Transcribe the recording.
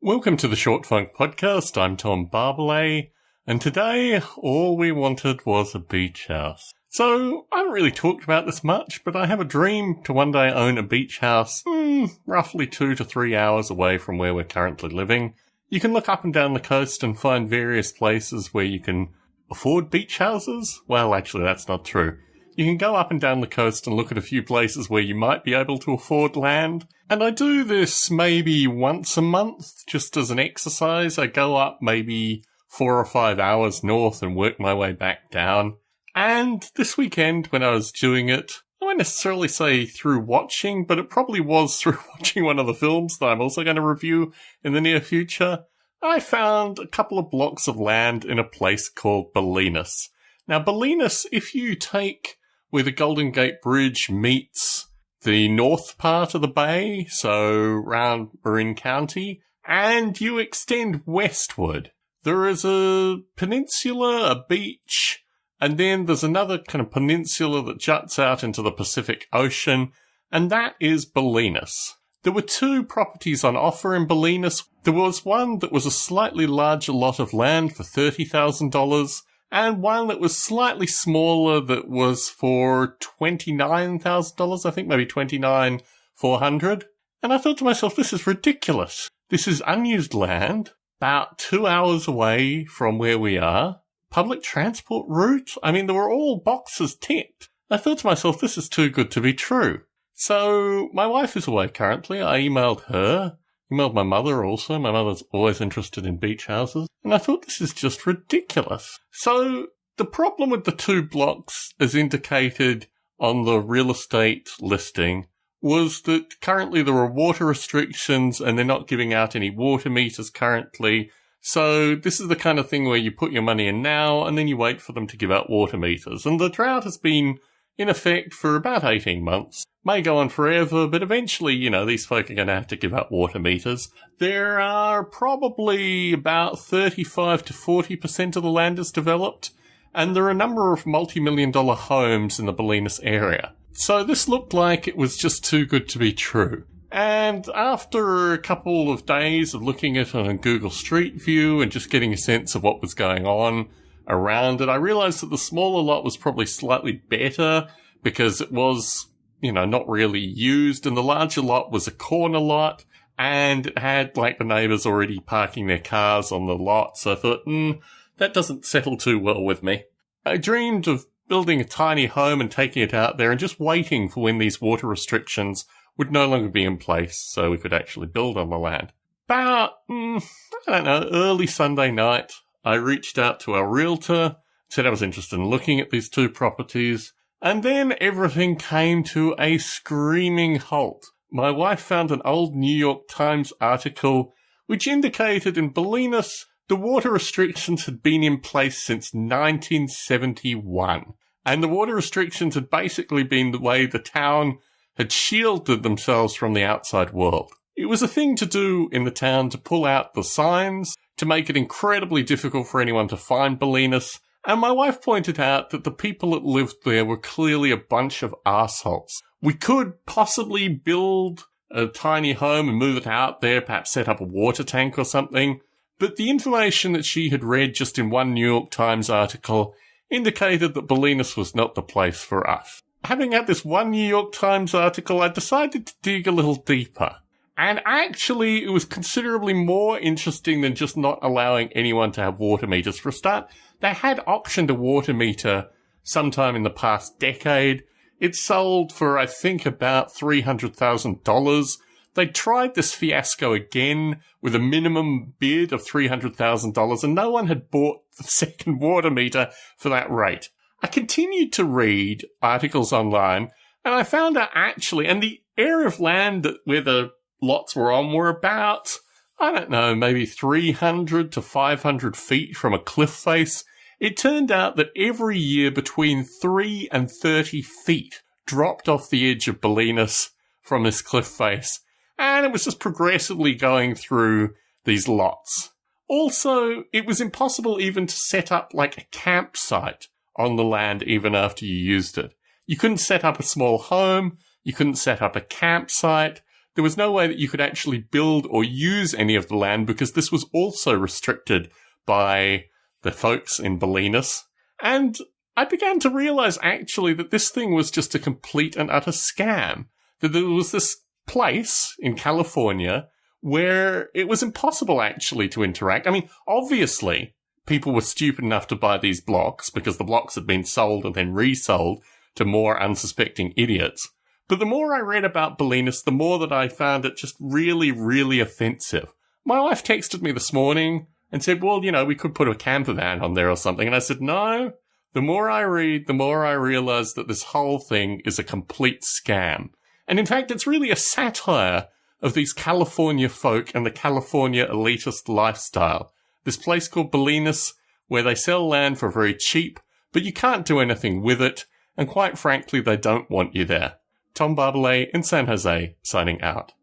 Welcome to the Short Funk Podcast. I'm Tom Barbalet, and today all we wanted was a beach house. So, I haven't really talked about this much, but I have a dream to one day own a beach house, roughly 2 to 3 hours away from where we're currently living. You can look up and down the coast and find various places where you can afford beach houses. Well, actually, that's not true. You can go up and down the coast and look at a few places where you might be able to afford land. And I do this maybe once a month, just as an exercise. I go up maybe 4 or 5 hours north and work my way back down. And this weekend, when I was doing it, I won't necessarily say through watching, but it probably was through watching one of the films that I'm also going to review in the near future. I found a couple of blocks of land in a place called Bolinas. Now, Bolinas, if you take where the Golden Gate Bridge meets the north part of the bay, so around Marin County, and you extend westward, there is a peninsula, a beach, and then there's another kind of peninsula that juts out into the Pacific Ocean, and that is Bolinas. There were 2 properties on offer in Bolinas. There was one that was a slightly larger lot of land for $30,000, and one that was slightly smaller that was for $29,000, I think maybe $29,400. And I thought to myself, this is ridiculous. This is unused land, about 2 hours away from where we are. Public transport route? I mean, there were all boxes ticked. I thought to myself, this is too good to be true. So, my wife is away currently. I emailed her. Emailed my mother also. My mother's always interested in beach houses. And I thought this is just ridiculous. So, the problem with the 2 blocks, as indicated on the real estate listing, was that currently there are water restrictions and they're not giving out any water meters currently. So, this is the kind of thing where you put your money in now and then you wait for them to give out water meters. And the drought has been in effect for about 18 months. May go on forever, but eventually, these folk are going to have to give up water meters. There are probably about 35 to 40% of the land is developed, and there are a number of multi-million-dollar homes in the Bolinas area. So this looked like it was just too good to be true. And after a couple of days of looking at it on Google Street View and just getting a sense of what was going on around it, I realized that the smaller lot was probably slightly better because it was, not really used, and the larger lot was a corner lot, and it had, the neighbours already parking their cars on the lot, so I thought, that doesn't settle too well with me. I dreamed of building a tiny home and taking it out there and just waiting for when these water restrictions would no longer be in place so we could actually build on the land. About, early Sunday night, I reached out to our realtor, said I was interested in looking at these 2 properties, and then everything came to a screaming halt. My wife found an old New York Times article which indicated in Bolinas the water restrictions had been in place since 1971. And the water restrictions had basically been the way the town had shielded themselves from the outside world. It was a thing to do in the town to pull out the signs, to make it incredibly difficult for anyone to find Bolinas. And my wife pointed out that the people that lived there were clearly a bunch of arseholes. We could possibly build a tiny home and move it out there, perhaps set up a water tank or something. But the information that she had read just in one New York Times article indicated that Bolinas was not the place for us. Having had this one New York Times article, I decided to dig a little deeper. And actually, it was considerably more interesting than just not allowing anyone to have water meters. For a start, they had auctioned a water meter sometime in the past decade. It sold for, I think, about $300,000. They tried this fiasco again with a minimum bid of $300,000, and no one had bought the second water meter for that rate. I continued to read articles online, and I found out actually, and the area of land where the lots were on were about, maybe 300 to 500 feet from a cliff face. It turned out that every year between 3 and 30 feet dropped off the edge of Bolinas from this cliff face, and it was just progressively going through these lots. Also, it was impossible even to set up a campsite on the land even after you used it. You couldn't set up a small home, you couldn't set up a campsite. there was no way that you could actually build or use any of the land because this was also restricted by the folks in Bolinas. And I began to realize actually that this thing was just a complete and utter scam. That there was this place in California where it was impossible actually to interact. I mean, obviously, people were stupid enough to buy these blocks because the blocks had been sold and then resold to more unsuspecting idiots. But the more I read about Bolinas, the more that I found it just really, really offensive. My wife texted me this morning and said, well, you know, we could put a camper van on there or something. And I said, no. The more I read, the more I realize that this whole thing is a complete scam. And in fact, it's really a satire of these California folk and the California elitist lifestyle. This place called Bolinas, where they sell land for very cheap, but you can't do anything with it, and quite frankly, they don't want you there. Tom Barbalet in San Jose, signing out.